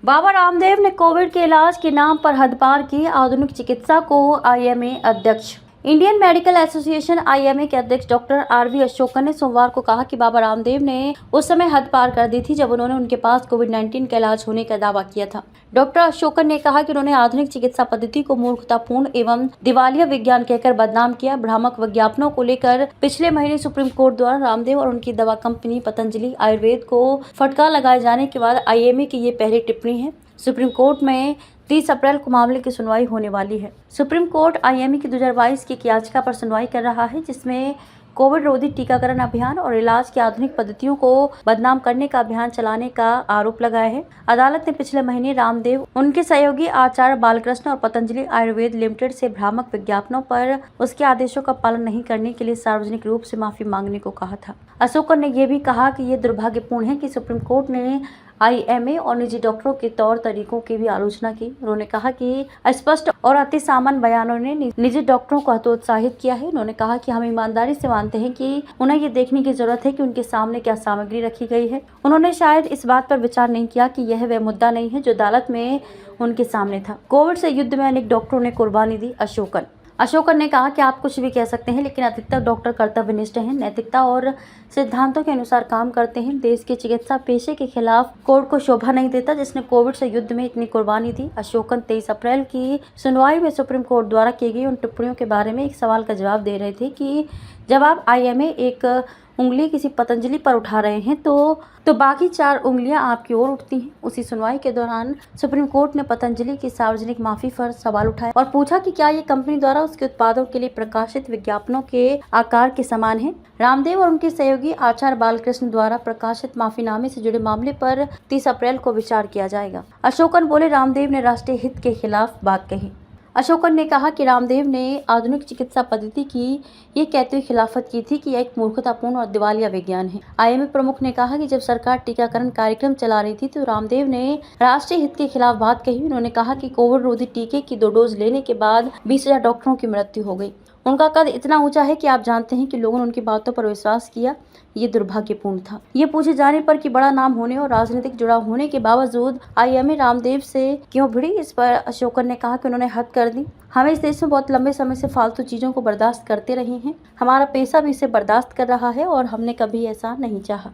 बाबा रामदेव ने कोविड के इलाज के नाम पर हद पार की आधुनिक चिकित्सा को आईएमए अध्यक्ष। इंडियन मेडिकल एसोसिएशन आईएमए के अध्यक्ष डॉक्टर आरवी अशोकन ने सोमवार को कहा कि बाबा रामदेव ने उस समय हद पार कर दी थी जब उन्होंने उनके पास कोविड-19 का इलाज होने का दावा किया था। डॉक्टर अशोकन ने कहा कि उन्होंने आधुनिक चिकित्सा पद्धति को मूर्खतापूर्ण एवं दिवालिया विज्ञान कहकर बदनाम किया। भ्रामक विज्ञापनों को लेकर पिछले महीने सुप्रीम कोर्ट द्वारा रामदेव और उनकी दवा कंपनी पतंजलि आयुर्वेद को फटकार लगाए जाने के बाद आईएमए की ये पहली टिप्पणी है। सुप्रीम कोर्ट में 30 अप्रैल को मामले की सुनवाई होने वाली है। सुप्रीम कोर्ट आईएमए की 2022 की एक याचिका पर सुनवाई कर रहा है, जिसमें कोविड रोधी टीकाकरण अभियान और इलाज की आधुनिक पद्धतियों को बदनाम करने का अभियान चलाने का आरोप लगाया है। अदालत ने पिछले महीने रामदेव, उनके सहयोगी आचार्य बालकृष्ण और पतंजलि आयुर्वेद लिमिटेड से भ्रामक विज्ञापनों पर उसके आदेशों का पालन नहीं करने के लिए सार्वजनिक रूप से माफी मांगने को कहा था। अशोकन ने यह भी कहा कि यह दुर्भाग्यपूर्ण है कि सुप्रीम कोर्ट ने आईएमए और निजी डॉक्टरों के तौर तरीकों की भी आलोचना की। उन्होंने कहा कि स्पष्ट और अति सामान्य बयानों ने निजी डॉक्टरों को हतोत्साहित किया है। उन्होंने कहा कि हम ईमानदारी से मानते हैं कि उन्हें ये देखने की जरूरत है कि उनके सामने क्या सामग्री रखी गई है। उन्होंने शायद इस बात पर विचार नहीं किया कि यह वह मुद्दा नहीं है जो अदालत में उनके सामने था। कोविड से युद्ध में अनेक डॉक्टरों ने कुर्बानी दी। अशोकन ने कहा कि आप कुछ भी कह सकते हैं, लेकिन अधिकतर डॉक्टर कर्तव्यनिष्ठ हैं, नैतिकता और सिद्धांतों के अनुसार काम करते हैं। देश के चिकित्सा पेशे के खिलाफ कोर्ट को शोभा नहीं देता जिसने कोविड से युद्ध में इतनी कुर्बानी दी। अशोकन 23 अप्रैल की सुनवाई में सुप्रीम कोर्ट द्वारा की गई उन टिप्पणियों के बारे में एक सवाल का जवाब दे रहे थे कि जब आप आईएमए एक उंगली किसी पतंजलि पर उठा रहे हैं तो बाकी 4 उंगलियां आपकी ओर उठती हैं। उसी सुनवाई के दौरान सुप्रीम कोर्ट ने पतंजलि की सार्वजनिक माफी पर सवाल उठाया और पूछा कि क्या ये कंपनी द्वारा उसके उत्पादों के लिए प्रकाशित विज्ञापनों के आकार के समान है। रामदेव और उनके सहयोगी आचार्य बालकृष्ण द्वारा प्रकाशित माफीनामे से जुड़े मामले पर 30 अप्रैल को विचार किया जाएगा। अशोकन बोले, रामदेव ने राष्ट्रीय हित के खिलाफ बात कही। अशोकन ने कहा कि रामदेव ने आधुनिक चिकित्सा पद्धति की ये कहते हुए खिलाफत की थी कि यह एक मूर्खतापूर्ण और दिवालिया विज्ञान है। आईएमए प्रमुख ने कहा कि जब सरकार टीकाकरण कार्यक्रम चला रही थी तो रामदेव ने राष्ट्रीय हित के खिलाफ बात कही। उन्होंने कहा कि कोविड रोधी टीके की 2 डोज लेने के बाद 20,000 डॉक्टरों की मृत्यु हो गई। उनका कद इतना ऊंचा है कि आप जानते हैं कि लोगों ने उनकी बातों पर विश्वास किया। ये दुर्भाग्यपूर्ण था। ये पूछे जाने पर कि बड़ा नाम होने और राजनीतिक जुड़ाव होने के बावजूद आईएमए रामदेव से क्यों भिड़ी, इस पर अशोकन ने कहा कि उन्होंने हद कर दी। हम इस देश में बहुत लंबे समय से फालतू चीजों को बर्दाश्त करते रहे हैं। हमारा पेशा भी इसे बर्दाश्त कर रहा है और हमने कभी ऐसा नहीं चाहा।